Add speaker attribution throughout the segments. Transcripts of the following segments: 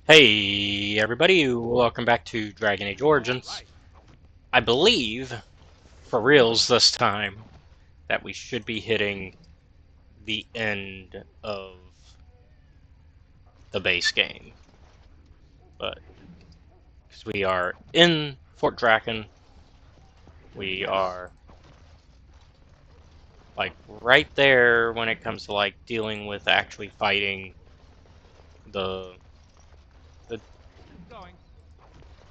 Speaker 1: Hey everybody, welcome back to Dragon Age Origins. I believe, for reals this time, that we should be hitting the end of the base game. But, because we are in Fort Draken, we are, like, right there when it comes to, like, dealing with actually fighting the, the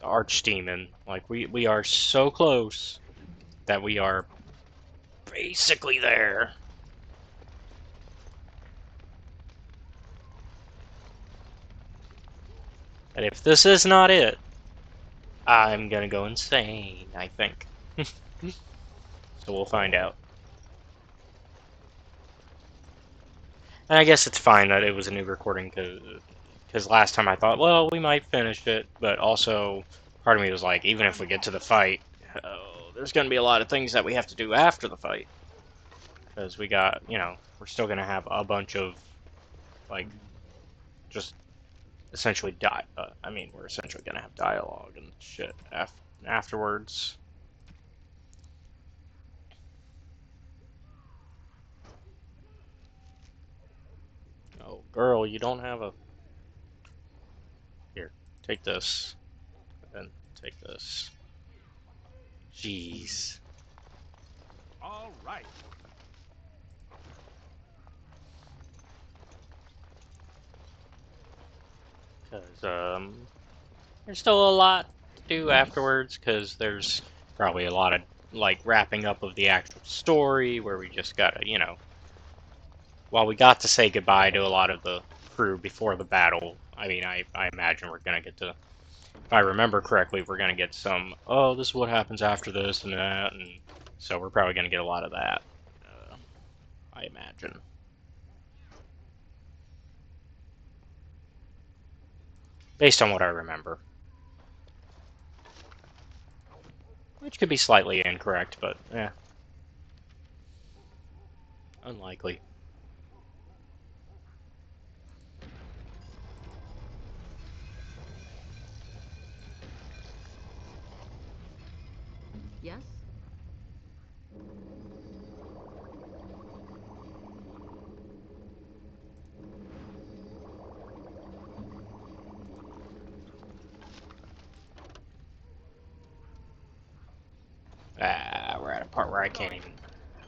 Speaker 1: Archdemon. Like, we are so close that we are basically there. And if this is not it, I'm gonna go insane, I think. So we'll find out. And I guess it's fine that it was a new recording, because last time I thought, well, we might finish it, but also part of me was like, even if we get to the fight, there's gonna be a lot of things that we have to do after the fight. Because we got, we're still gonna have a bunch of, like, just essentially we're essentially gonna have dialogue and shit afterwards. Oh, girl, you don't have a... Here, take this. And take this. Jeez.
Speaker 2: All right.
Speaker 1: Because, there's still a lot to do afterwards, because there's probably a lot of, like, wrapping up of the actual story, where we just gotta, while we got to say goodbye to a lot of the crew before the battle, I mean, I imagine we're gonna get to, if I remember correctly, we're gonna get some, oh, this is what happens after this and that, and so we're probably gonna get a lot of that, I imagine. Based on what I remember. Which could be slightly incorrect, but, yeah. Unlikely.
Speaker 3: Yes?
Speaker 1: We're at a part where I can't even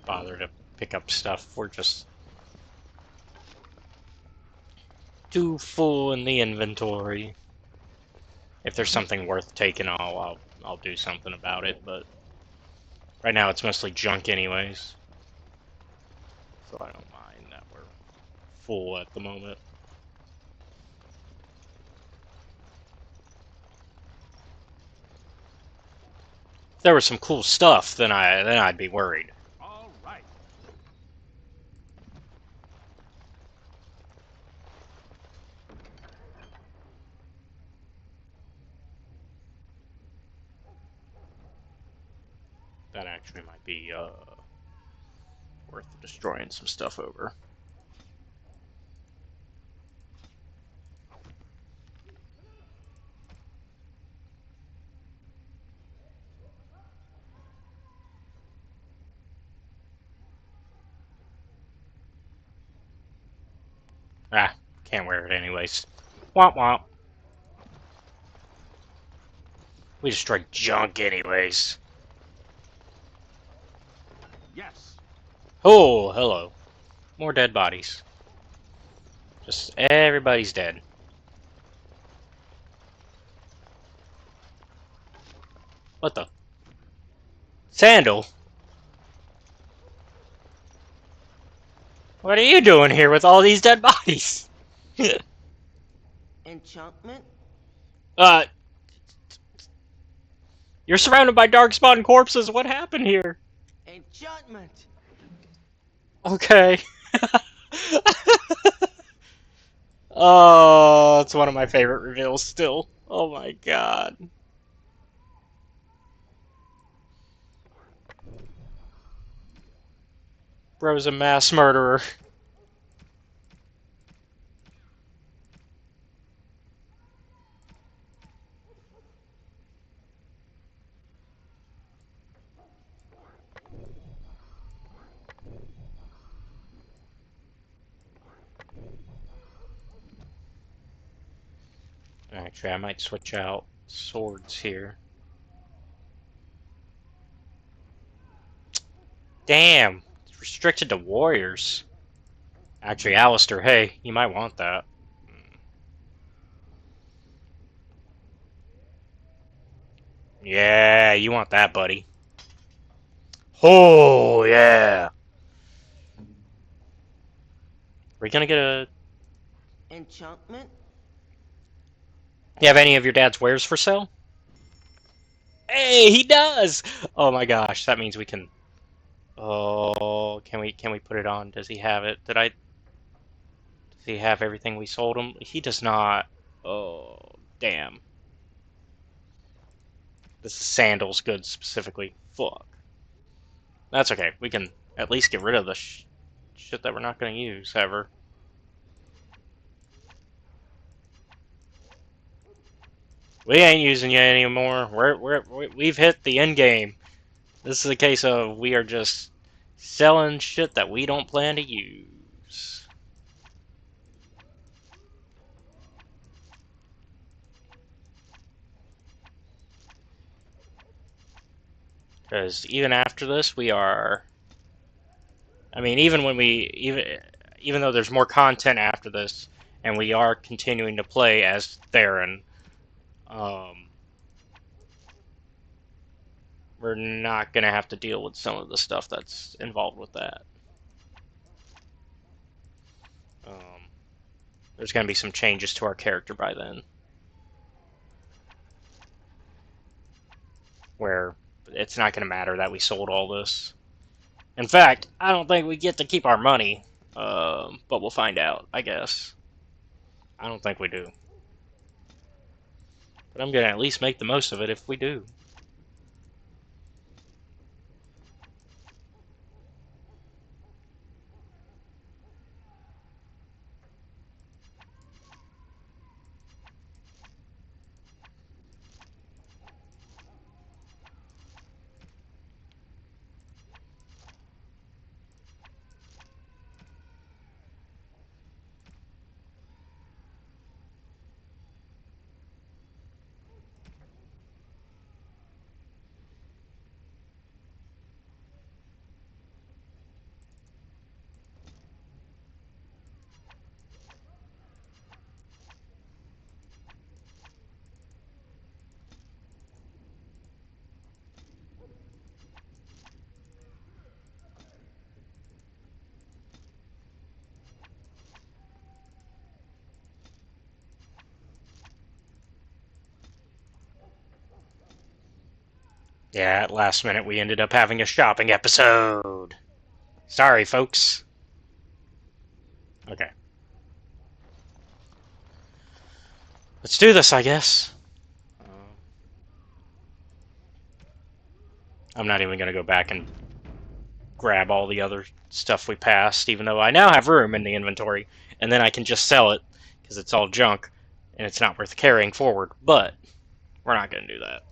Speaker 1: bother to pick up stuff. We're just too full in the inventory. If there's something worth taking, I'll do something about it. But right now it's mostly junk, anyways. So I don't mind that we're full at the moment. If there was some cool stuff, then I'd be worried.
Speaker 2: All right.
Speaker 1: That actually might be worth destroying some stuff over. Ah, can't wear it anyways. Womp womp. We destroyed junk anyways.
Speaker 2: Yes.
Speaker 1: Oh, hello. More dead bodies. Just everybody's dead. What the? Sandal? What are you doing here with all these dead bodies?
Speaker 3: Enchantment?
Speaker 1: uh, you're surrounded by darkspawn corpses. What happened here?
Speaker 3: Enchantment!
Speaker 1: Okay. Oh, it's one of my favorite reveals still. Oh my god. Bro's a mass murderer. Actually, I might switch out swords here. Damn! It's restricted to warriors. Actually, Alistair, hey, you might want that. Yeah, you want that, buddy. Oh, yeah! We're gonna get a...
Speaker 3: Enchantment?
Speaker 1: You have any of your dad's wares for sale? Hey, he does! Oh my gosh, that means we can... Oh, can we put it on? Does he have it? Does he have everything we sold him? He does not. Oh, damn. This is sandals goods specifically. Fuck. That's okay. We can at least get rid of the shit that we're not going to use ever. We ain't using you anymore. We've hit the end game. This is a case of we are just selling shit that we don't plan to use. Because even after this, we are. I mean, even though there's more content after this, and we are continuing to play as Theron, um, we're not gonna have to deal with some of the stuff that's involved with that. Um, there's gonna be some changes to our character by then, where it's not gonna matter that we sold all this. In fact, I don't think we get to keep our money, but we'll find out, I guess. I don't think we do. But I'm gonna at least make the most of it if we do. Yeah, at last minute we ended up having a shopping episode. Sorry, folks. Okay. Let's do this, I guess. I'm not even going to go back and grab all the other stuff we passed, even though I now have room in the inventory, and then I can just sell it, because it's all junk, and it's not worth carrying forward, but we're not going to do that.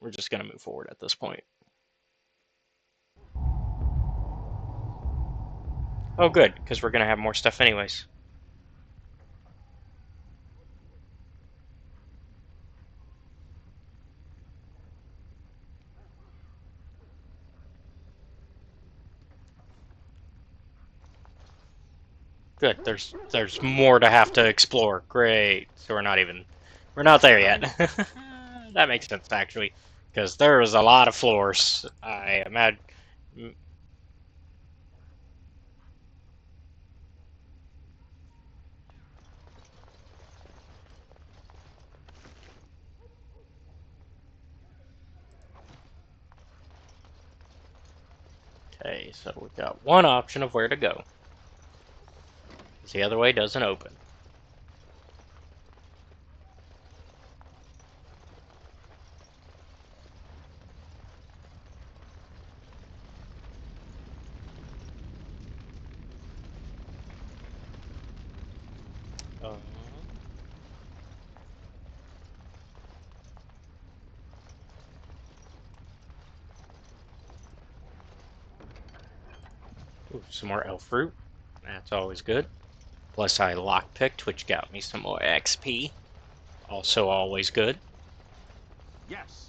Speaker 1: We're just going to move forward at this point. Oh, good, because we're going to have more stuff anyways. Good, there's more to have to explore. Great. So we're not there yet. That makes sense, actually, because there was a lot of floors. I imagine. Okay, so we've got one option of where to go. The other way doesn't open. Uh, ooh, some more elf fruit. That's always good. Plus I lockpicked, which got me some more XP. Also always good.
Speaker 2: Yes.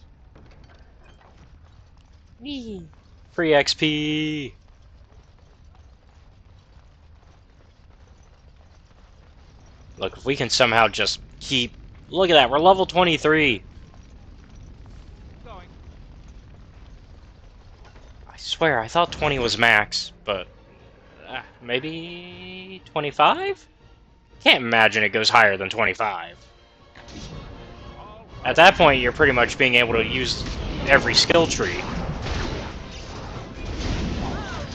Speaker 1: Whee! Free XP! Look, if we can somehow just keep... Look at that, we're level 23!
Speaker 2: Going.
Speaker 1: I swear, I thought 20 was max, but... maybe... 25? Can't imagine it goes higher than 25.
Speaker 2: All
Speaker 1: At
Speaker 2: right.
Speaker 1: that point, you're pretty much being able to use every skill tree.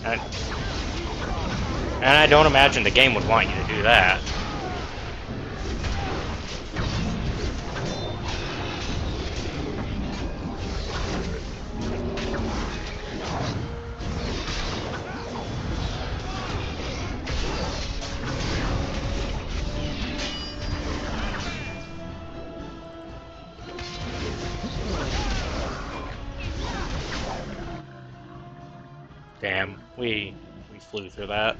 Speaker 1: And I don't imagine the game would want you to do that. Damn, we flew through that.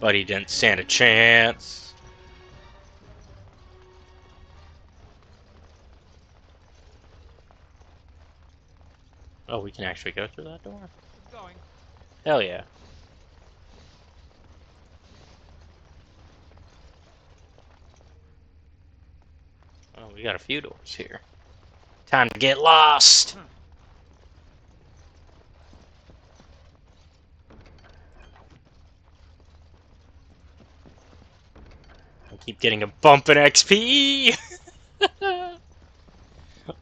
Speaker 1: But he didn't stand a chance. Oh, we can actually go through that door?
Speaker 2: Going.
Speaker 1: Hell yeah. Oh, we got a few doors here. Time to get lost! I keep getting a bump in XP!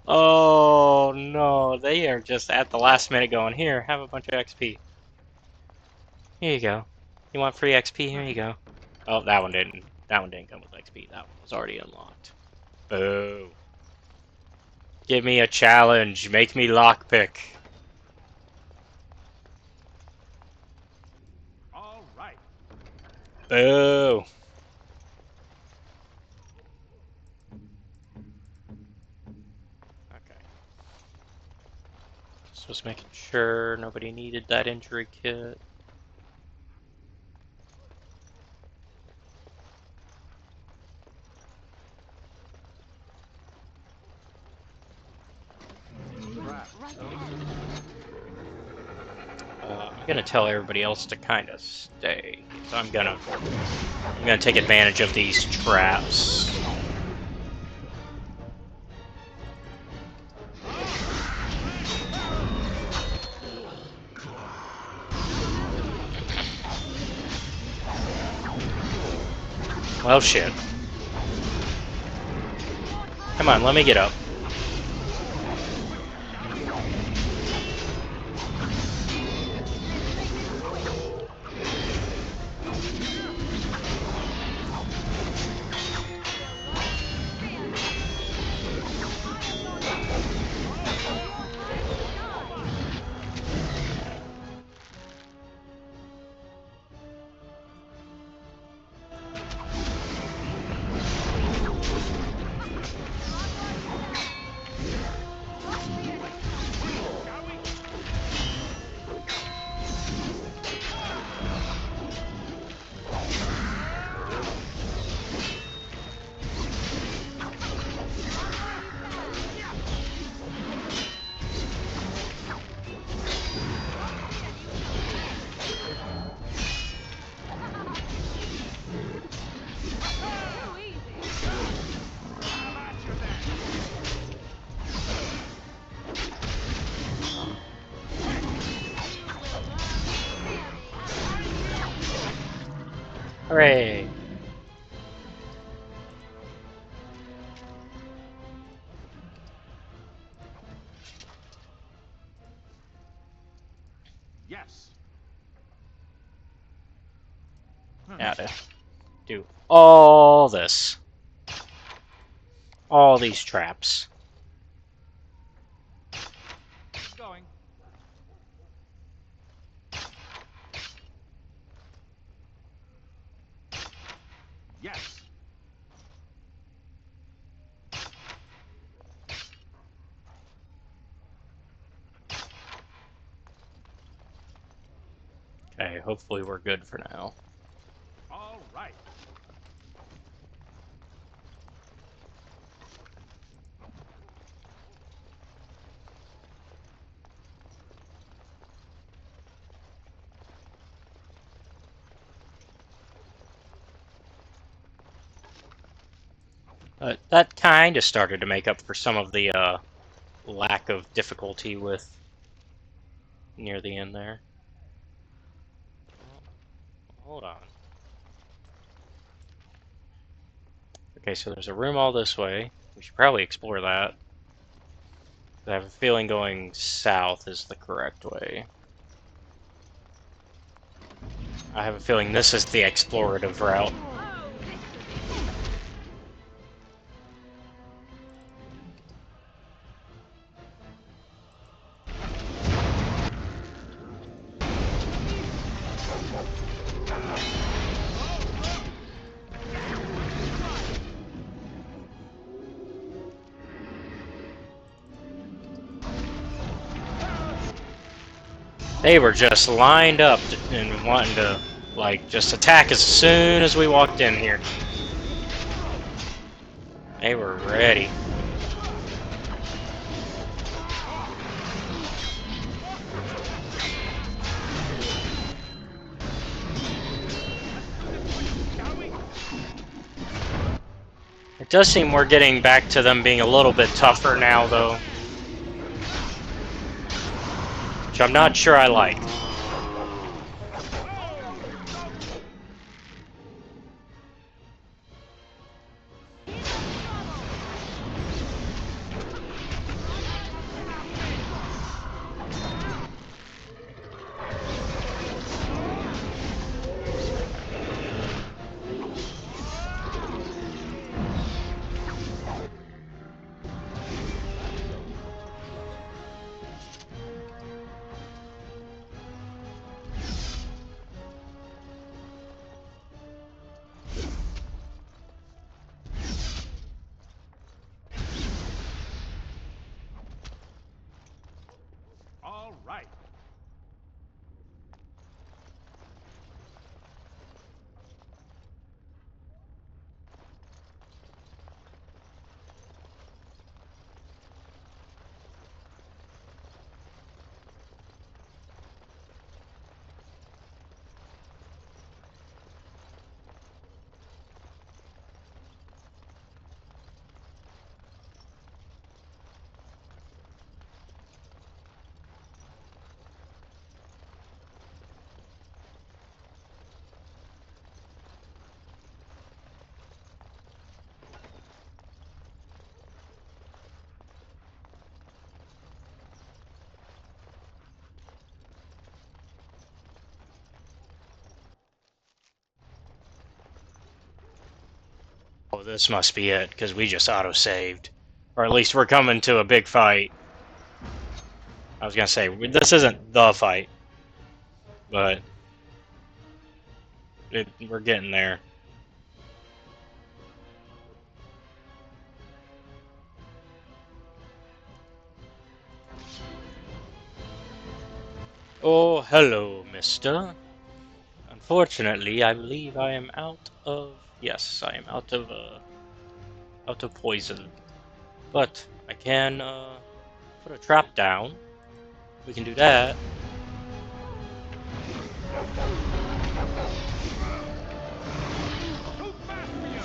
Speaker 1: Oh no, they are just at the last minute going, here, have a bunch of XP. Here you go. You want free XP? Here you go. Oh, that one didn't come with XP. That one was already unlocked. Boo. Give me a challenge. Make me lockpick.
Speaker 2: All right.
Speaker 1: Boo. Okay. Just was making sure nobody needed that injury kit. I'm gonna tell everybody else to kind of stay. So I'm gonna take advantage of these traps. Well, shit. Come on, let me get up. Hooray!
Speaker 2: Yes.
Speaker 1: Now to do all this. All these traps.
Speaker 2: Going. Yes.
Speaker 1: Okay, hopefully we're good for now.
Speaker 2: All right.
Speaker 1: That kind of started to make up for some of the lack of difficulty with near the end there. Hold on. Okay, so there's a room all this way. We should probably explore that. I have a feeling going south is the correct way. I have a feeling this is the explorative route. They were just lined up and wanting to, like, just attack as soon as we walked in here. They were ready. It does seem we're getting back to them being a little bit tougher now, though. Which I'm not sure I like.
Speaker 2: All right.
Speaker 1: Oh, this must be it, because we just auto-saved. Or at least we're coming to a big fight. I was gonna say, this isn't the fight. But we're getting there. Oh, hello, mister. Unfortunately, I believe I am out of... Yes, I am out of poison. But I can, put a trap down. We can do that.
Speaker 2: Too fast for you.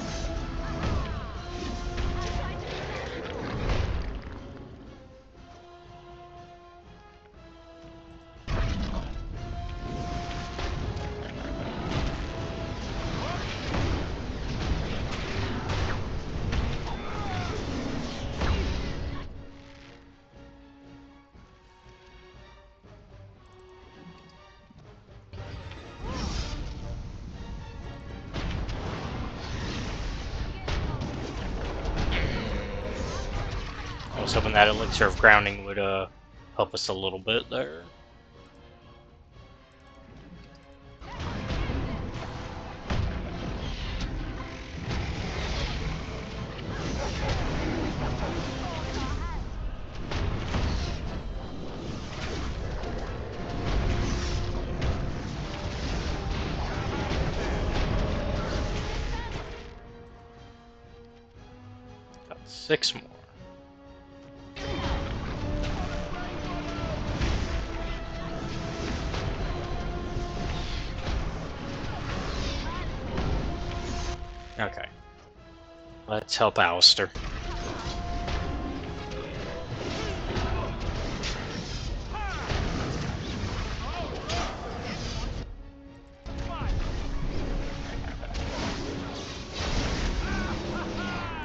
Speaker 1: I was hoping that elixir of grounding would, help us a little bit there. 6 more. Okay. Let's help Alistair.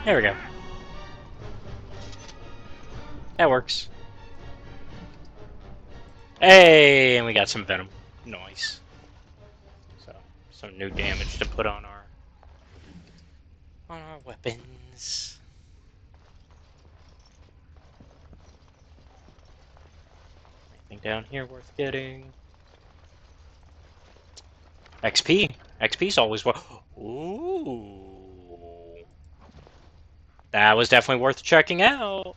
Speaker 1: There we go. That works. Hey, and we got some venom. Nice. So, some new damage to put on our weapons. Anything down here worth getting? XP. XP's always worth. Ooh. That was definitely worth checking out.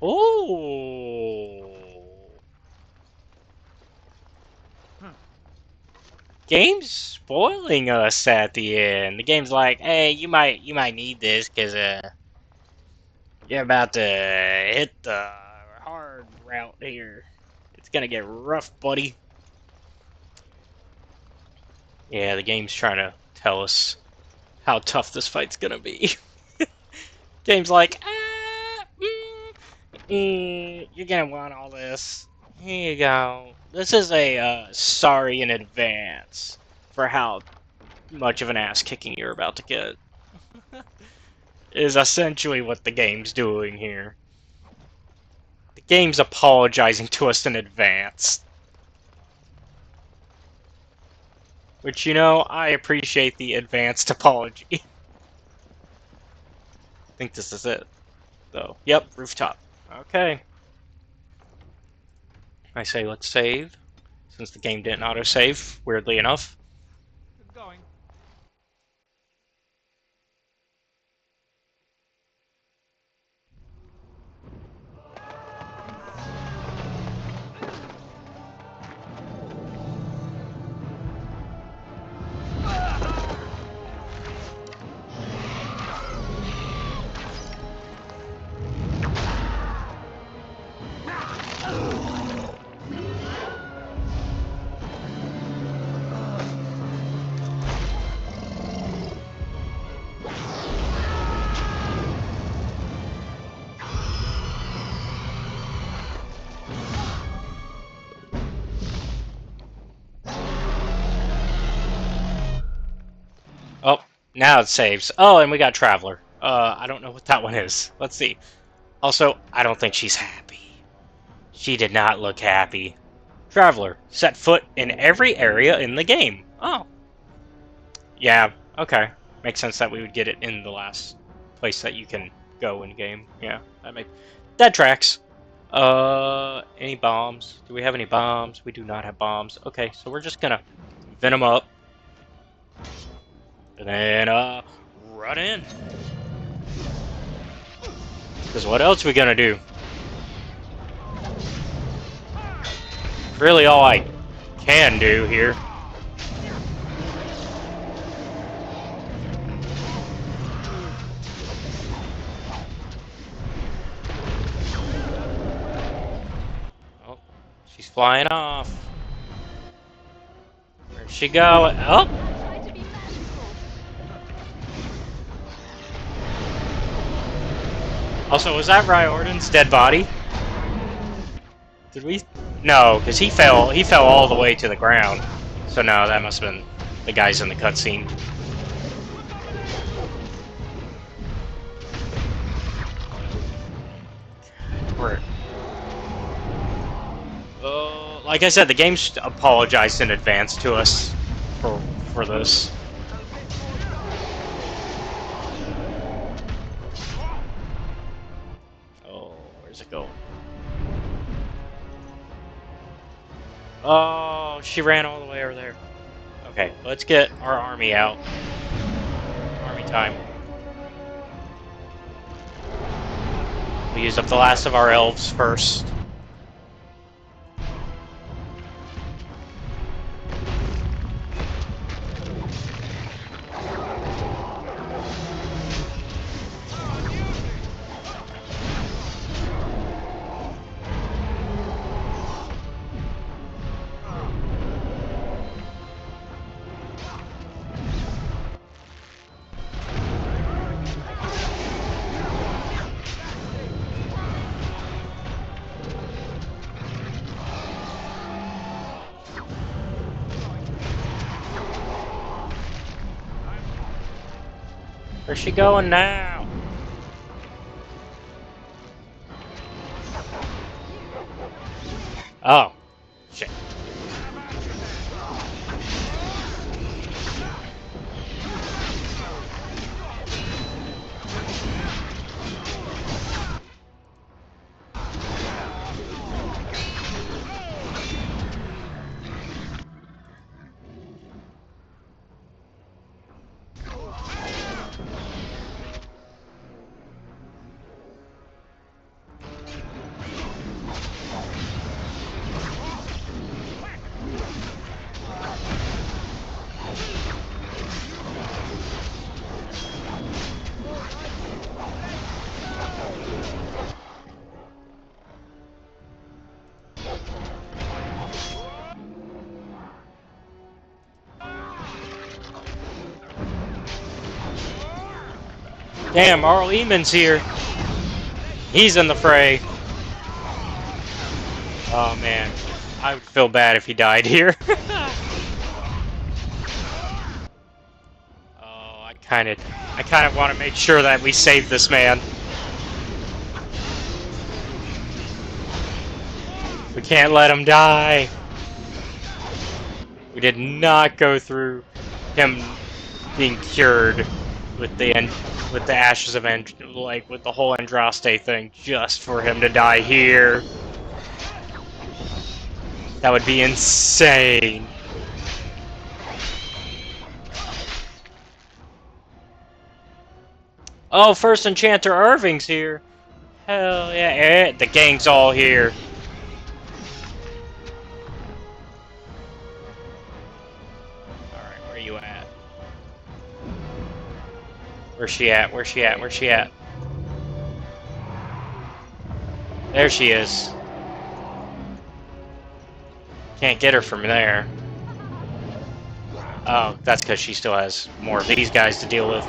Speaker 1: Ooh. Game's spoiling us at the end. The game's like, hey, you might need this because you're about to hit the hard route here. It's gonna get rough, buddy. Yeah, the game's trying to tell us how tough this fight's gonna be. Game's like, you're gonna want all this. Here you go. This is a sorry in advance for how much of an ass kicking you're about to get. Is essentially what the game's doing here. The game's apologizing to us in advance. Which, you know, I appreciate the advanced apology. I think this is it, though. Yep, rooftop. Okay. I say let's save, since the game didn't autosave, weirdly enough.
Speaker 2: Going.
Speaker 1: Oh, now it saves. Oh, and we got Traveler. I don't know what that one is. Let's see. Also, I don't think she's happy. She did not look happy. Traveler, set foot in every area in the game. Oh. Yeah, okay. Makes sense that we would get it in the last place that you can go in game. Yeah, that tracks. Any bombs? Do we have any bombs? We do not have bombs. Okay, so we're just gonna venom up. And then, run in. Because what else are we gonna do? Really all I can do here. Oh, she's flying off. Where'd she go? Oh! Also, was that Riordan's dead body? Did we? No, because he fell all the way to the ground. So no, that must have been the guys in the cutscene. Like I said, the game's apologized in advance to us for this. Oh, where's it going? Oh, she ran all the way over there. Okay, let's get our army out. Army time. We use up the last of our elves first. Where's she going now? Oh, shit. Damn, Arl Eamon's here. He's in the fray. Oh man, I would feel bad if he died here. Oh, I kind of want to make sure that we save this man. We can't let him die. We did not go through him being cured with the ashes of with the whole Andraste thing just for him to die here. That would be insane. Oh, First Enchanter Irving's here. Hell yeah, the gang's all here. Alright, where you at? Where's she at? Where's she at? Where's she at? There she is. Can't get her from there. Oh, that's because she still has more of these guys to deal with.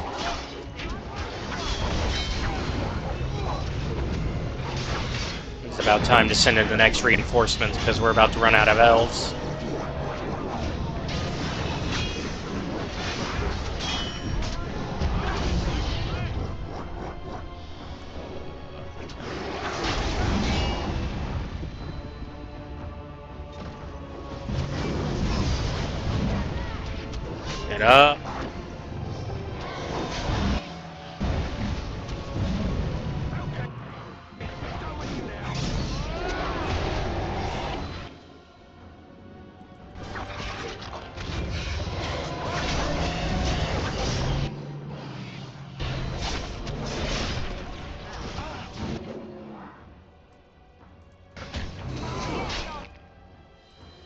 Speaker 1: It's about time to send in the next reinforcements because we're about to run out of elves. Get up.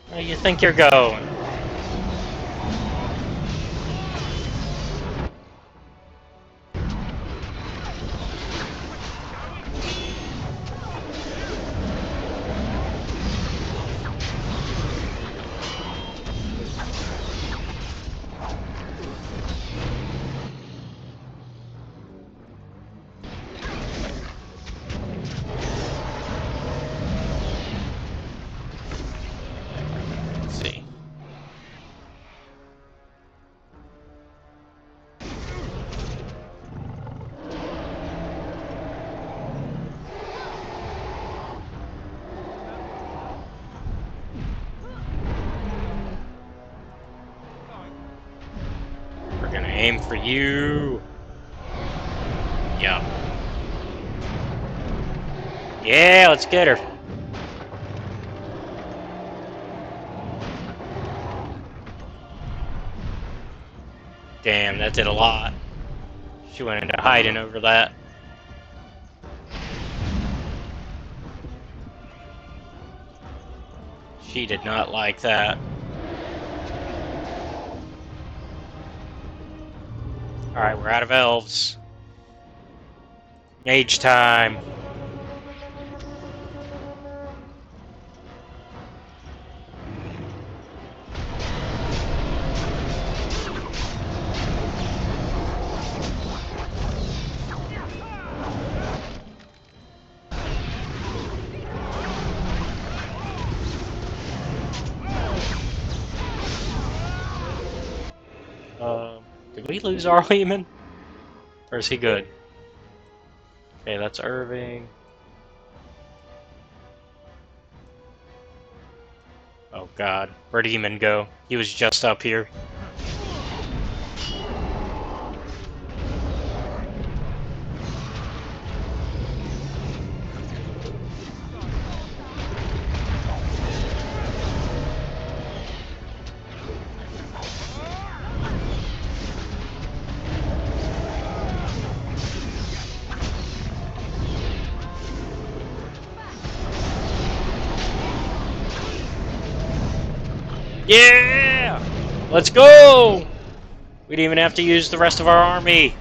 Speaker 1: Where you think you're going? Let's see. We're gonna aim for you. Yeah. Yeah, let's get her. Damn, that did a lot. She went into hiding over that. She did not like that. Alright, we're out of elves. Mage time. Did we lose our Lehman? Or is he good? Okay, that's Irving. Oh god, where'd Eamon go? He was just up here. Yeah! Let's go! We didn't even have to use the rest of our army.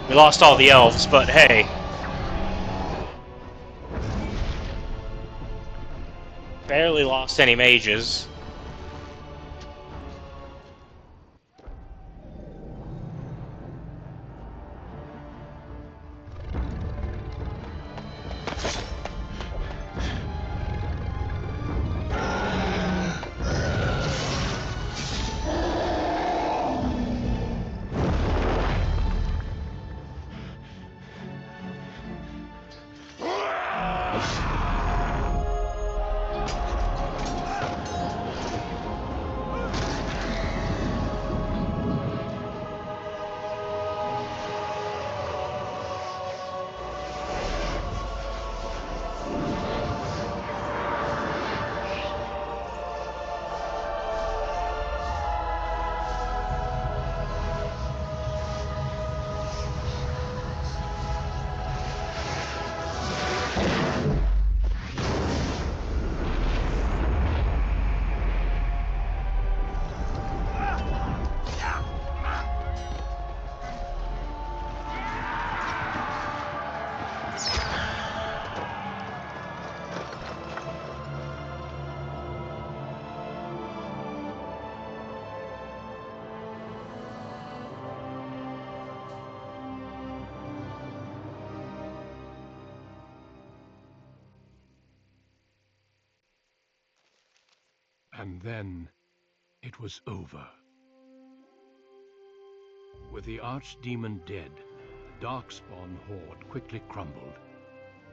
Speaker 1: We lost all the elves, but hey. Barely lost any mages.
Speaker 2: And then it was over. With the archdemon dead, the Darkspawn horde quickly crumbled.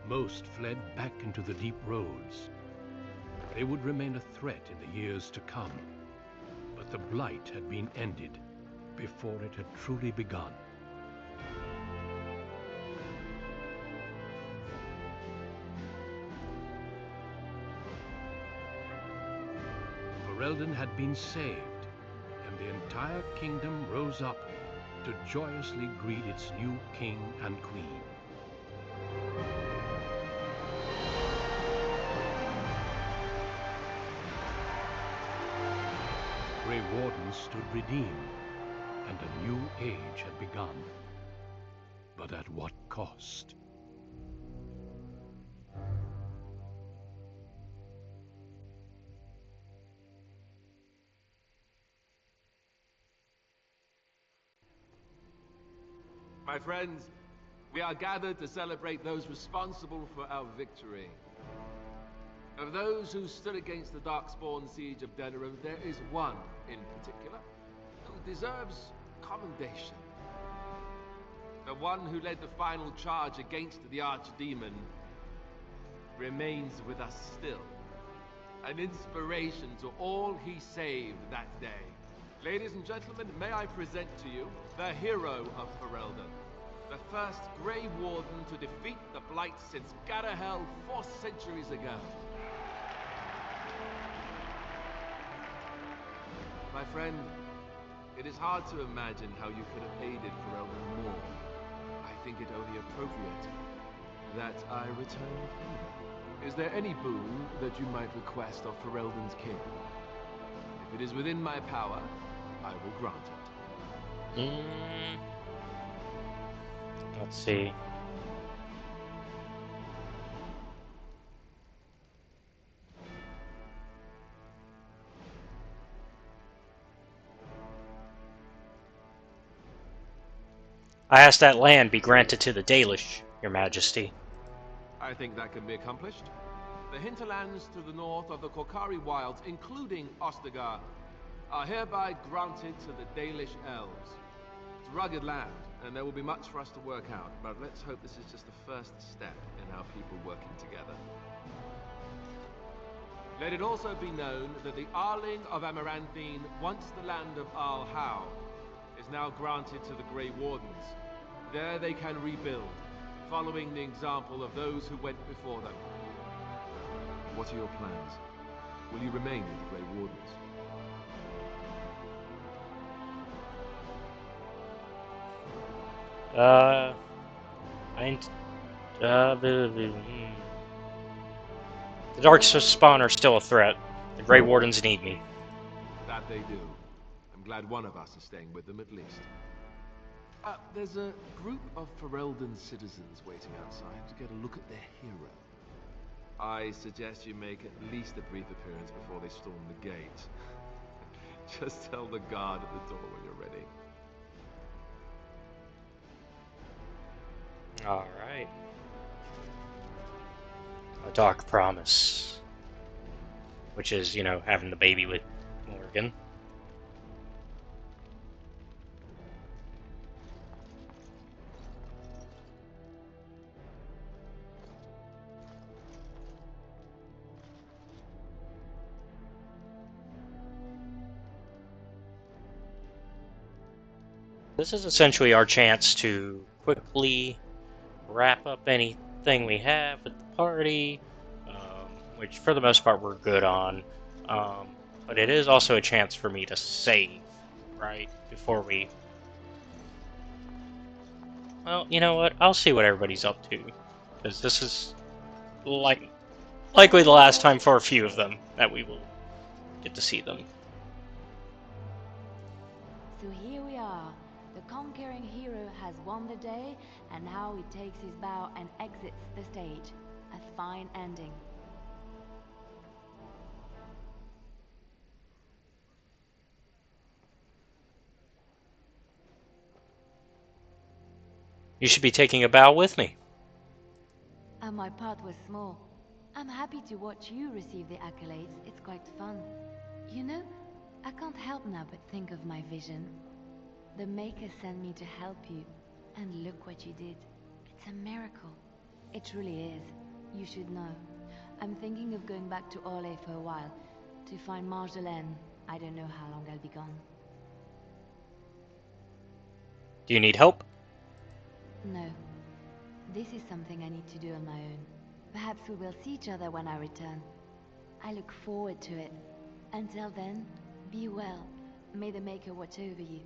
Speaker 2: Most fled back into the deep roads. They would remain a threat in the years to come. But the blight had been ended before it had truly begun. Ferelden had been saved, and the entire kingdom rose up to joyously greet its new king and queen. Grey Wardens stood redeemed, and a new age had begun. But at what cost?
Speaker 4: My friends, we are gathered to celebrate those responsible for our victory. Of those who stood against the Darkspawn siege of Denerim, there is one in particular who deserves commendation. The one who led the final charge against the Archdemon remains with us still. An inspiration to all he saved that day. Ladies and gentlemen, may I present to you the hero of Ferelden, the first Grey Warden to defeat the Blight since Garahel 4 centuries ago. My friend, it is hard to imagine how you could have aided Ferelden more. I think it only appropriate that I return the favor. Is there any boon that you might request of Ferelden's king? If it is within my power, I will grant it.
Speaker 1: Let's see. I ask that land be granted to the Dalish, Your Majesty.
Speaker 4: I think that can be accomplished. The hinterlands to the north of the Korkari Wilds, including Ostagar, are hereby granted to the Dalish elves. It's rugged land, and there will be much for us to work out, but let's hope this is just the first step in our people working together. Let it also be known that the Arling of Amaranthine, once the land of Arl Howe, is now granted to the Grey Wardens. There they can rebuild, following the example of those who went before them. What are your plans? Will you remain with the Grey Wardens?
Speaker 1: The Darkspawn are still a threat. The Grey Wardens need me.
Speaker 4: That they do. I'm glad one of us is staying with them at least. There's a group of Ferelden citizens waiting outside to get a look at their hero. I suggest you make at least a brief appearance before they storm the gate. Just tell the guard at the door when you're ready.
Speaker 1: Alright. A dark promise. Which is, you know, having the baby with Morgan. This is essentially our chance to quickly wrap up anything we have with the party, which for the most part we're good on. But it is also a chance for me to save, right, before we... Well, you know what? I'll see what everybody's up to, because this is likely the last time for a few of them that we will get to see them.
Speaker 5: So here we are. The conquering hero has won the day, and now he takes his bow and exits the stage. A fine ending.
Speaker 1: You should be taking a bow with me.
Speaker 5: And my part was small. I'm happy to watch you receive the accolades. It's quite fun. You know, I can't help now but think of my vision. The Maker sent me to help you, and look what you did. It's a miracle. It truly is. You should know. I'm thinking of going back to Orlais for a while, to find Marjolaine. I don't know how long I'll be gone.
Speaker 1: Do you need help?
Speaker 5: No. This is something I need to do on my own. Perhaps we will see each other when I return. I look forward to it. Until then, be well. May the Maker watch over you.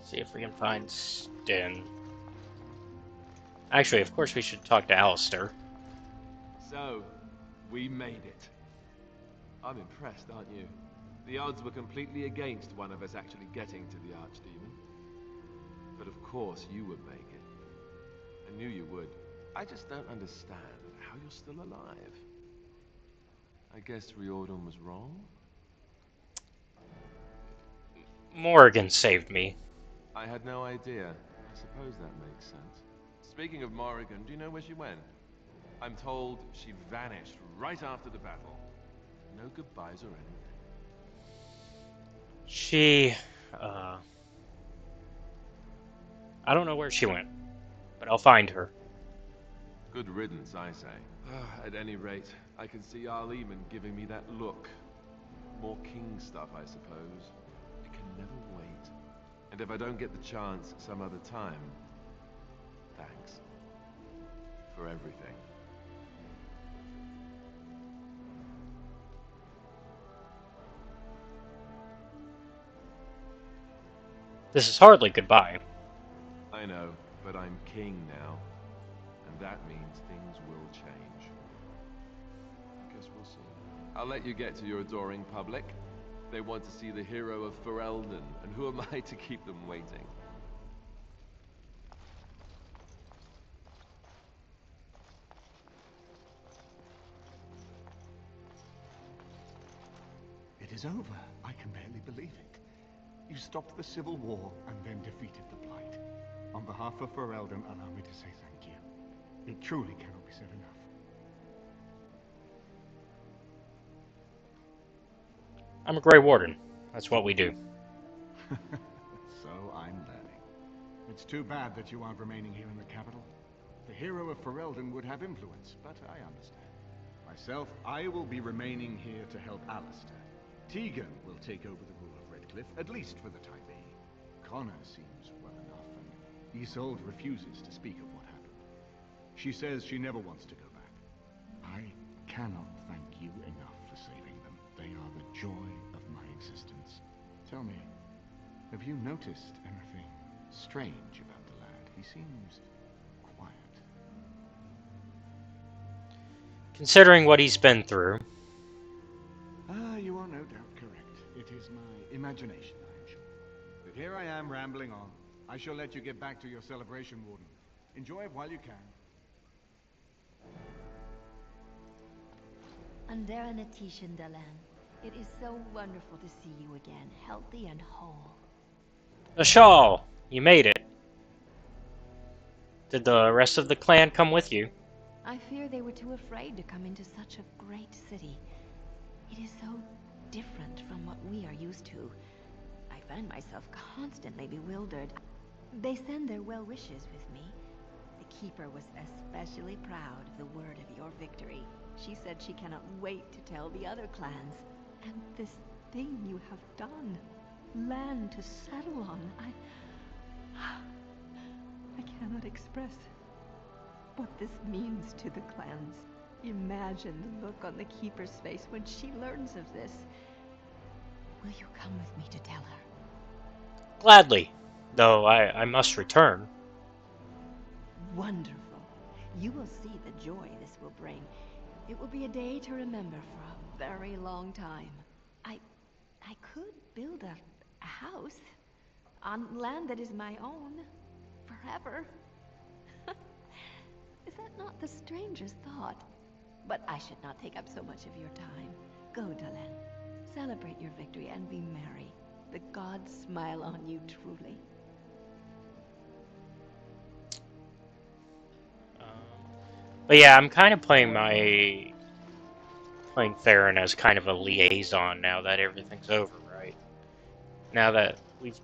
Speaker 1: See if we can find Sten. Actually, of course we should talk to Alistair.
Speaker 4: So, we made it. I'm impressed, aren't you? The odds were completely against one of us actually getting to the Archdemon. But of course you would make it. I knew you would. I just don't understand how you're still alive. I guess Riordan was wrong?
Speaker 1: Morgan saved me.
Speaker 4: I had no idea. I suppose that makes sense. Speaking of Morrigan, do you know where she went? I'm told she vanished right after the battle. No goodbyes or anything.
Speaker 1: She, I don't know where she went, but I'll find her.
Speaker 4: Good riddance, I say. At any rate, I can see Arleman giving me that look. More king stuff, I suppose. It can never wait. And if I don't get the chance some other time, thanks. For everything.
Speaker 1: This is hardly goodbye.
Speaker 4: I know, but I'm king now. And that means things will change. Guess we'll see. I'll let you get to your adoring public. They want to see the hero of Ferelden, and who am I to keep them waiting?
Speaker 6: It is over. I can barely believe it. You stopped the civil war and then defeated the Blight. On behalf of Ferelden, allow me to say thank you. It truly cannot be said enough.
Speaker 1: I'm a Grey Warden. That's what we do.
Speaker 6: So I'm learning. It's too bad that you aren't remaining here in the capital. The hero of Ferelden would have influence, but I understand. Myself, I will be remaining here to help Alistair. Tegan will take over the rule of Redcliffe, at least for the time being. Connor seems well enough, and Isolde refuses to speak of what happened. She says she never wants to go back. I cannot thank you enough for saving them. They are the joy of my existence. Tell me, have you noticed anything strange about the lad? He seems quiet.
Speaker 1: Considering what he's been through.
Speaker 6: You are no doubt correct. It is my imagination, I am sure. But here I am rambling on. I shall let you get back to your celebration, Warden. Enjoy it while you can.
Speaker 5: Underan Atishan Dalan, it is so wonderful to see you again, healthy and whole.
Speaker 1: Ashal, you made it. Did the rest of the clan come with you?
Speaker 5: I fear they were too afraid to come into such a great city. It is so different from what we are used to. I find myself constantly bewildered. They send their well wishes with me. The Keeper was especially proud of the word of your victory. She said she cannot wait to tell the other clans. And this thing you have done, land to settle on, I cannot express what this means to the clans. Imagine the look on the Keeper's face when she learns of this. Will you come with me to tell her?
Speaker 1: Gladly, though I must return.
Speaker 5: Wonderful. You will see the joy this will bring. It will be a day to remember for a very long time. I could build a house on land that is my own forever. Is that not the strangest thought? But I should not take up so much of your time. Go, Dalan. Celebrate your victory and be merry. The gods smile on you truly.
Speaker 1: But yeah, I'm kind of playing Theron as kind of a liaison now that everything's over, right? Now that we've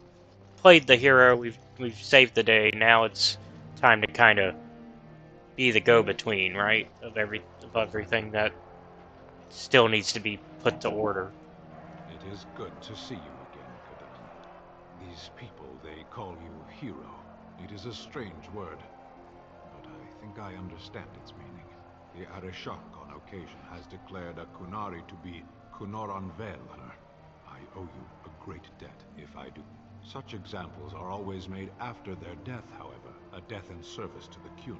Speaker 1: played the hero, we've saved the day. Now it's time to kind of be the go-between, right? Of everything that still needs to be put to order.
Speaker 2: It is good to see you again, Kadan. These people, they call you hero. It is a strange word, but I think I understand its meaning. The Arishok on occasion has declared a Kunari to be Kunoran Vel. I owe you a great debt if I do. Such examples are always made after their death, however, a death in service to the Kyun.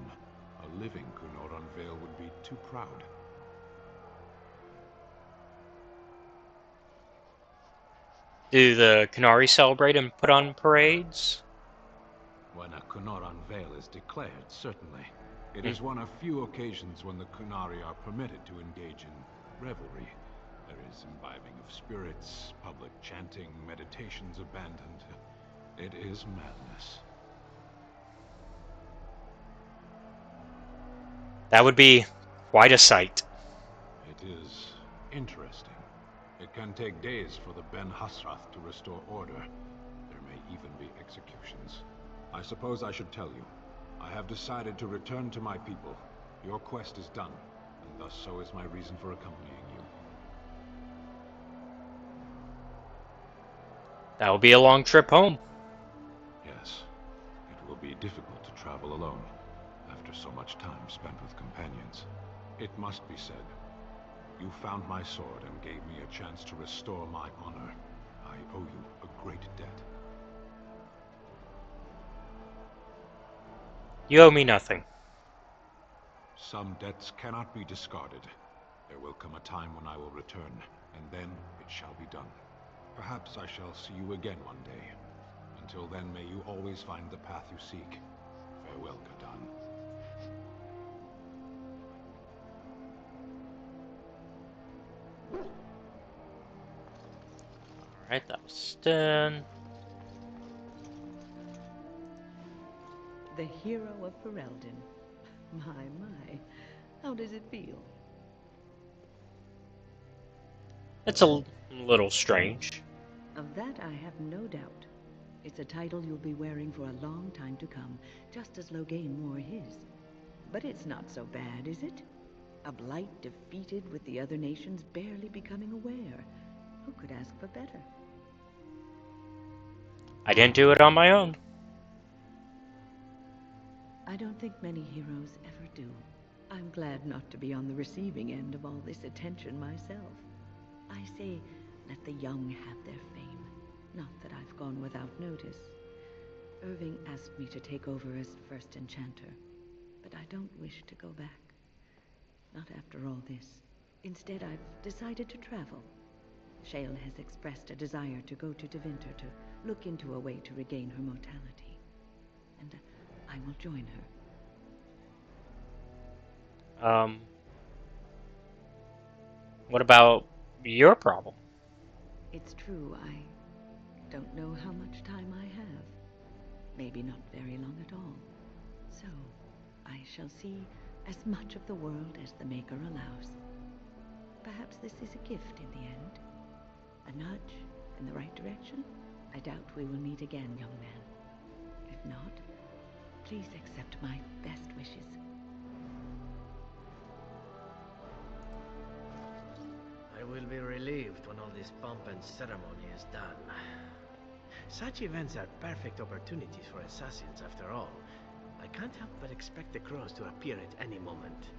Speaker 2: A living Kunoran Vel would be too proud.
Speaker 1: Do the Kunari celebrate and put on parades?
Speaker 2: When a Kunoran Vel is declared, certainly. It is one of few occasions when the Kunari are permitted to engage in revelry. There is imbibing of spirits, public chanting, meditations abandoned. It is madness.
Speaker 1: That would be quite a sight.
Speaker 2: It is interesting. It can take days for the Ben Hasrath to restore order. There may even be executions. I suppose I should tell you. I have decided to return to my people. Your quest is done, and thus so is my reason for accompanying you.
Speaker 1: That will be a long trip home.
Speaker 2: Yes, it will be difficult to travel alone, after so much time spent with companions. It must be said, you found my sword and gave me a chance to restore my honor. I owe you a great debt.
Speaker 1: You owe me nothing.
Speaker 2: Some debts cannot be discarded. There will come a time when I will return, and then it shall be done. Perhaps I shall see you again one day. Until then, may you always find the path you seek. Farewell, Kadan.
Speaker 1: Alright, that was Sten.
Speaker 7: The hero of Ferelden. My. How does it feel?
Speaker 1: It's a little strange.
Speaker 7: Of that I have no doubt. It's a title you'll be wearing for a long time to come, just as Loghain wore his. But it's not so bad, is it? A blight defeated with the other nations barely becoming aware. Who could ask for better?
Speaker 1: I didn't do it on my own.
Speaker 7: I don't think many heroes ever do. I'm glad not to be on the receiving end of all this attention myself. I say, let the young have their fame. Not that I've gone without notice. Irving asked me to take over as first enchanter, but I don't wish to go back. Not after all this. Instead, I've decided to travel. Shale has expressed a desire to go to Devinter to look into a way to regain her mortality. And I will join her.
Speaker 1: What about your problem?
Speaker 7: It's true, I don't know how much time I have. Maybe not very long at all. So, I shall see as much of the world as the Maker allows. Perhaps this is a gift in the end. A nudge in the right direction? I doubt we will meet again, young man. If not, please accept my best wishes.
Speaker 8: I will be relieved when all this pomp and ceremony is done. Such events are perfect opportunities for assassins, after all. I can't help but expect the crows to appear at any moment,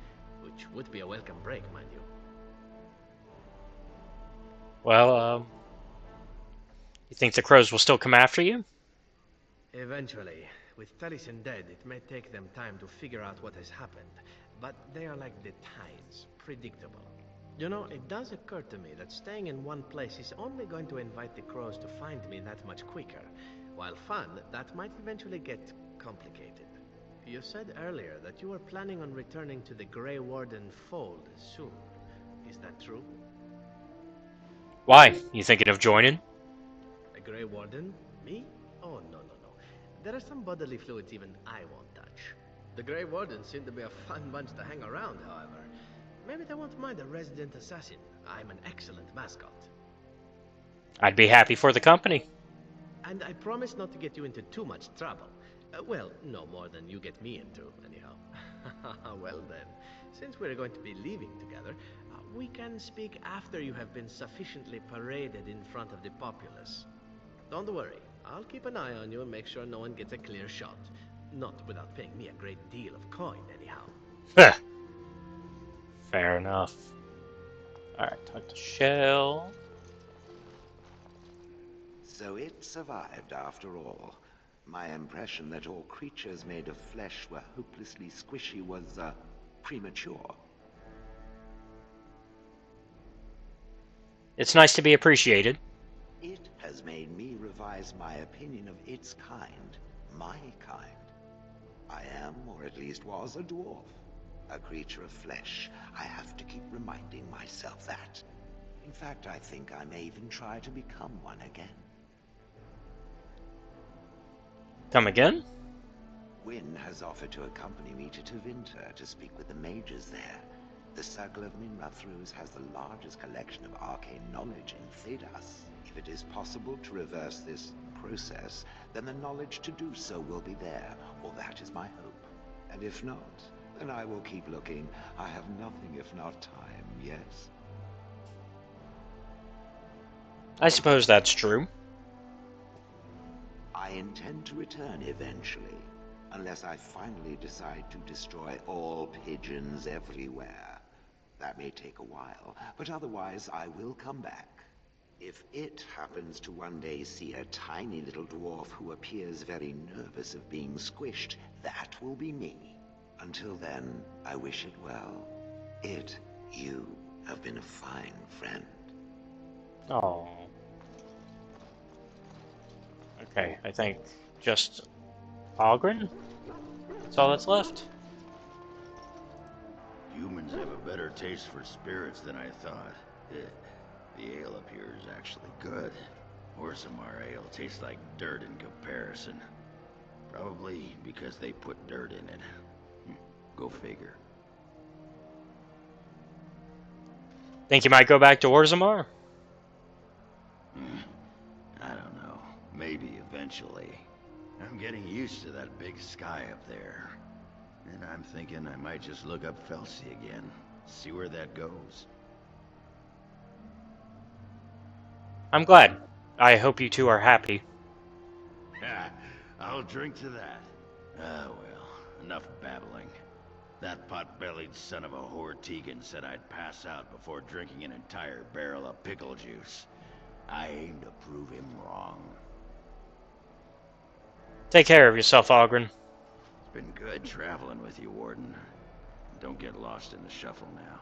Speaker 8: which would be a welcome break, mind you.
Speaker 1: Well, you think the crows will still come after you?
Speaker 8: Eventually. With Taliesin dead, it may take them time to figure out what has happened, but they are like the tides, predictable. You know, it does occur to me that staying in one place is only going to invite the crows to find me that much quicker. While fun, that might eventually get complicated. You said earlier that you were planning on returning to the Grey Warden fold soon. Is that true?
Speaker 1: Why? You thinking of joining?
Speaker 8: A Grey Warden? Me? Oh, no. There are some bodily fluids even I won't touch. The Grey Wardens seem to be a fun bunch to hang around, however. Maybe they won't mind a resident assassin. I'm an excellent mascot.
Speaker 1: I'd be happy for the company.
Speaker 8: And I promise not to get you into too much trouble. Well, no more than you get me into, anyhow. Well then, since we're going to be leaving together, we can speak after you have been sufficiently paraded in front of the populace. Don't worry, I'll keep an eye on you and make sure no one gets a clear shot. Not without paying me a great deal of coin, anyhow.
Speaker 1: Fair enough. Alright, talk to Shell.
Speaker 9: So it survived after all. My impression that all creatures made of flesh were hopelessly squishy was, premature.
Speaker 1: It's nice to be appreciated.
Speaker 9: It has made me revise my opinion of its kind, my kind. I am, or at least was, a dwarf. A creature of flesh. I have to keep reminding myself that. In fact, I think I may even try to become one again.
Speaker 1: Come again?
Speaker 9: Wynne has offered to accompany me to Tevinter to speak with the mages there. The Circle of Minrathrus has the largest collection of arcane knowledge in Thedas. If it is possible to reverse this process, then the knowledge to do so will be there, or that is my hope. And if not, then I will keep looking. I have nothing if not time, yes?
Speaker 1: I suppose that's true.
Speaker 9: I intend to return eventually, unless I finally decide to destroy all pigeons everywhere. That may take a while, but otherwise I will come back. If it happens to one day see a tiny little dwarf who appears very nervous of being squished, that will be me. Until then, I wish it well. You have been a fine friend.
Speaker 1: Oh. Okay, I think just Ogren? That's all that's left.
Speaker 10: Humans have a better taste for spirits than I thought. The ale up here is actually good. Orzammar ale tastes like dirt in comparison. Probably because they put dirt in it. Go figure.
Speaker 1: Think you might go back to Orzammar?
Speaker 10: I don't know. Maybe eventually. eventually. I'm getting used to that big sky up there. And I'm thinking I might just look up Felsi again. See where that goes.
Speaker 1: I'm glad. I hope you two are happy.
Speaker 10: I'll drink to that. Ah, well, enough babbling. That pot-bellied son of a whore Tegan said I'd pass out before drinking an entire barrel of pickle juice. I aim to prove him wrong.
Speaker 1: Take care of yourself, Ogren.
Speaker 10: It's been good traveling with you, Warden. Don't get lost in the shuffle now.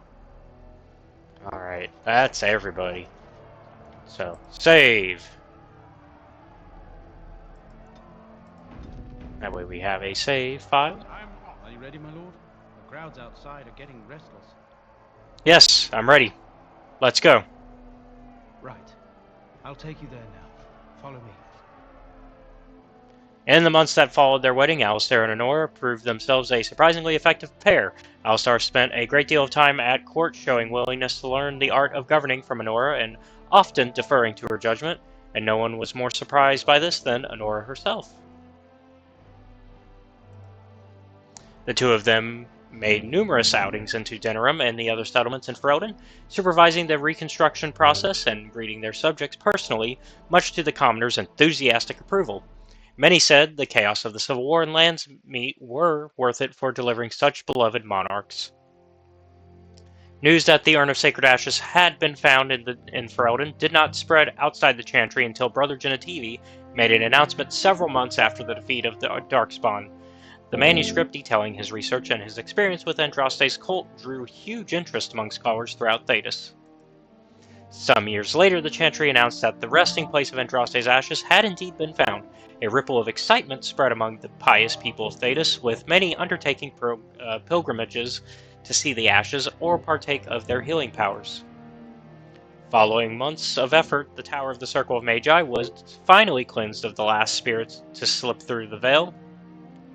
Speaker 1: Alright, that's everybody. So, save. That way we have a save file.
Speaker 11: Are you ready, my lord? The crowds outside are getting restless.
Speaker 1: Yes, I'm ready. Let's go.
Speaker 11: Right. I'll take you there now. Follow me.
Speaker 1: In the months that followed their wedding, Alistair and Honora proved themselves a surprisingly effective pair. Alistair spent a great deal of time at court showing willingness to learn the art of governing from Honora and often deferring to her judgment, and no one was more surprised by this than Honora herself. The two of them made numerous outings into Denerim and the other settlements in Ferelden, supervising the reconstruction process and greeting their subjects personally, much to the commoners' enthusiastic approval. Many said the chaos of the Civil War and Land's Meet were worth it for delivering such beloved monarchs. News that the Urn of Sacred Ashes had been found in Ferelden did not spread outside the Chantry until Brother Genetivi made an announcement several months after the defeat of the Darkspawn. The manuscript detailing his research and his experience with Andraste's cult drew huge interest among scholars throughout Thedas. Some years later, the Chantry announced that the resting place of Andraste's ashes had indeed been found. A ripple of excitement spread among the pious people of Thedas, with many undertaking pilgrimages to see the ashes or partake of their healing powers. Following months of effort, the Tower of the Circle of Magi was finally cleansed of the last spirits to slip through the veil.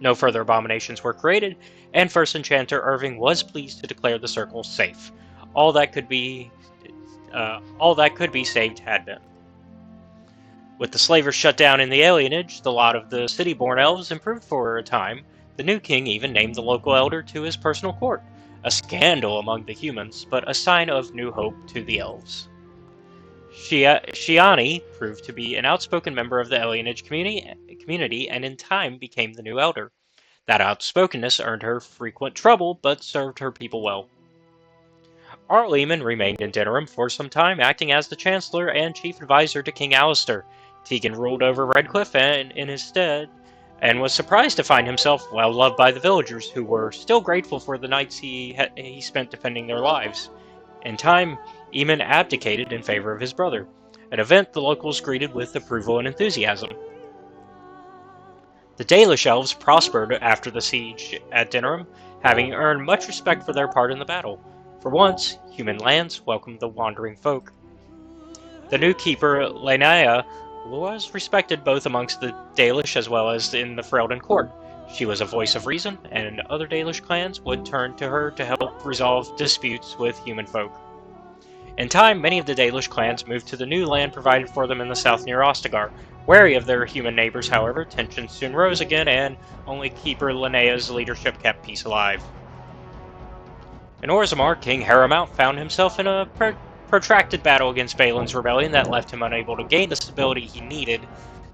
Speaker 1: No further abominations were created, and First Enchanter Irving was pleased to declare the circle safe. All that could be saved had been. With the slavers shut down in the alienage, the lot of the city-born elves improved for a time. The new king even named the local elder to his personal court, a scandal among the humans, but a sign of new hope to the elves. Shiani proved to be an outspoken member of the alienage community and in time became the new elder. That outspokenness earned her frequent trouble, but served her people well. Arleman remained in Denerim for some time, acting as the Chancellor and Chief Advisor to King Alistair. Tegan ruled over Redcliffe and in his stead, and was surprised to find himself well loved by the villagers, who were still grateful for the nights he spent defending their lives. In time, Eamon abdicated in favor of his brother, an event the locals greeted with approval and enthusiasm. The Dalish elves prospered after the siege at Denerim, having earned much respect for their part in the battle. For once, human lands welcomed the wandering folk. The new keeper, Linnea, was respected both amongst the Dalish as well as in the Ferelden court. She was a voice of reason, and other Dalish clans would turn to her to help resolve disputes with human folk. In time, many of the Dalish clans moved to the new land provided for them in the south near Ostagar. Wary of their human neighbors, however, tensions soon rose again, and only Keeper Linnea's leadership kept peace alive. In Orzammar, King Haramount found himself in a protracted battle against Balin's rebellion that left him unable to gain the stability he needed.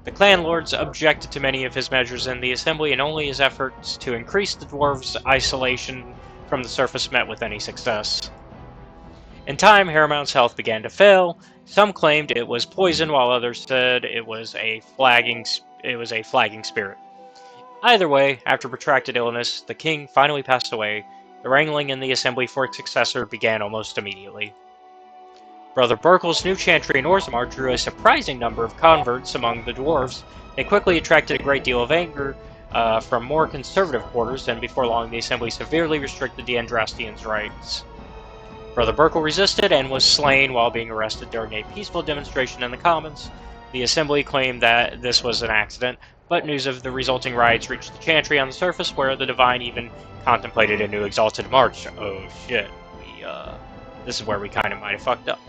Speaker 1: The clan lords objected to many of his measures in the assembly, and only his efforts to increase the dwarves' isolation from the surface met with any success. In time, Haramount's health began to fail. Some claimed it was poison, while others said it was a flagging spirit. Either way, after protracted illness, the king finally passed away. The wrangling in the assembly for its successor began almost immediately. Brother Burkle's new chantry in Orzammar drew a surprising number of converts among the dwarves. They quickly attracted a great deal of anger from more conservative quarters, and before long the assembly severely restricted the Andrastians' rights. Brother Burkle resisted and was slain while being arrested during a peaceful demonstration in the Commons. The assembly claimed that this was an accident, but news of the resulting riots reached the chantry on the surface, where the Divine even contemplated a new exalted march. Oh shit, this is where we kind of might have fucked up.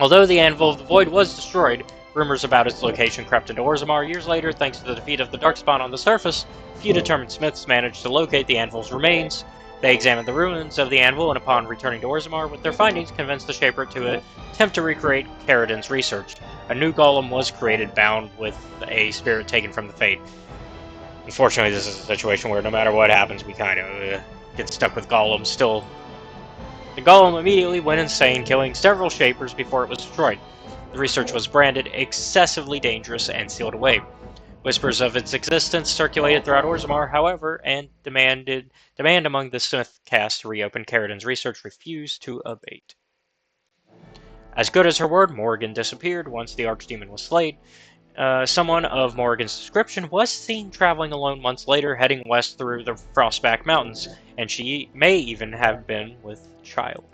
Speaker 1: Although the Anvil of the Void was destroyed, Rumors about its location crept into Orzammar years later thanks to the defeat of the Darkspawn on the surface. A few determined smiths managed to locate the anvil's remains. They examined the ruins of the anvil and upon returning to Orzammar with their findings convinced the Shaper to attempt to recreate Ferelden's research. A new golem was created bound with a spirit taken from the Fate. Unfortunately, this is a situation where no matter what happens, we kind of get stuck with golems still. The golem immediately went insane, killing several Shapers before it was destroyed. The research was branded excessively dangerous and sealed away. Whispers of its existence circulated throughout Orzammar, however, and demand among the Smith caste to reopen Ferelden's research refused to abate. As good as her word, Morrigan disappeared once the Archdemon was slain. Someone of Morrigan's description was seen traveling alone months later, heading west through the Frostback Mountains, and she may even have been with child.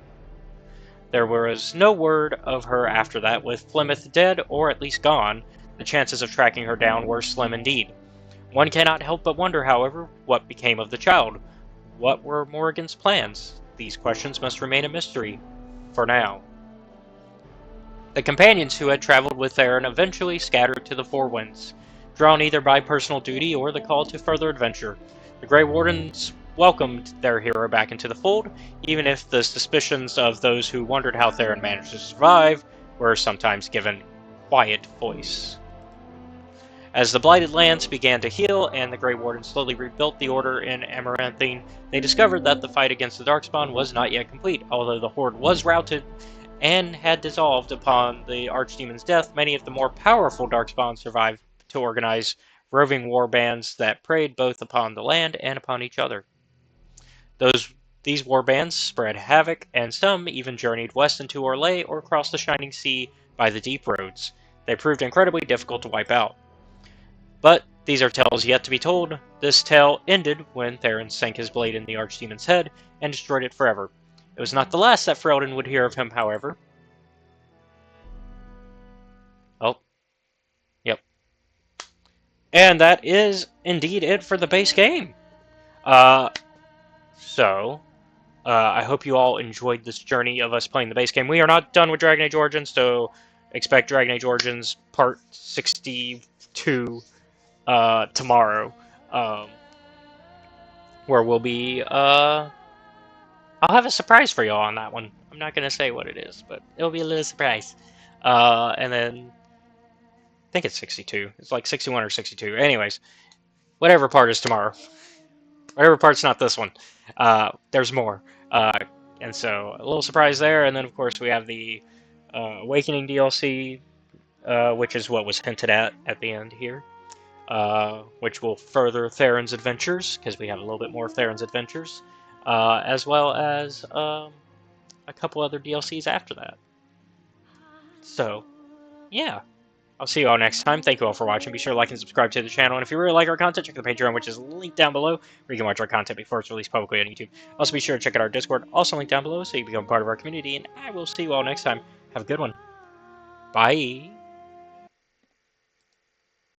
Speaker 1: There was no word of her after that. With Plymouth dead, or at least gone, the chances of tracking her down were slim indeed. One cannot help but wonder, however, what became of the child. What were Morrigan's plans? These questions must remain a mystery for now. The companions who had traveled with Theron eventually scattered to the Four Winds, drawn either by personal duty or the call to further adventure. The Grey Wardens welcomed their hero back into the fold, even if the suspicions of those who wondered how Theron managed to survive were sometimes given quiet voice. As the Blighted Lands began to heal and the Grey Wardens slowly rebuilt the Order in Amaranthine, they discovered that the fight against the Darkspawn was not yet complete. Although the Horde was routed and had dissolved upon the Archdemon's death, many of the more powerful Darkspawn survived to organize roving war bands that preyed both upon the land and upon each other. These war bands spread havoc, and some even journeyed west into Orlais or crossed the Shining Sea by the deep roads. They proved incredibly difficult to wipe out. But these are tales yet to be told. This tale ended when Theron sank his blade in the Archdemon's head and destroyed it forever. It was not the last that Ferelden would hear of him, however. Oh. Yep. And that is indeed it for the base game. I hope you all enjoyed this journey of us playing the base game. We are not done with Dragon Age Origins, so expect Dragon Age Origins Part 62 tomorrow, where we'll be, I'll have a surprise for y'all on that one. I'm not going to say what it is, but it'll be a little surprise. And then, I think it's 62. It's like 61 or 62. Anyways, whatever part is tomorrow. Whatever part's not this one. There's more. And so, a little surprise there. And then, of course, we have the Awakening DLC, which is what was hinted at the end here. Which will further Theron's adventures, because we have a little bit more of Theron's adventures. As well as a couple other DLCs after that. So, yeah. I'll see you all next time. Thank you all for watching. Be sure to like and subscribe to the channel. And if you really like our content, check the Patreon, which is linked down below, where you can watch our content before it's released publicly on YouTube. Also, be sure to check out our Discord, also linked down below, so you can become part of our community. And I will see you all next time. Have a good one. Bye.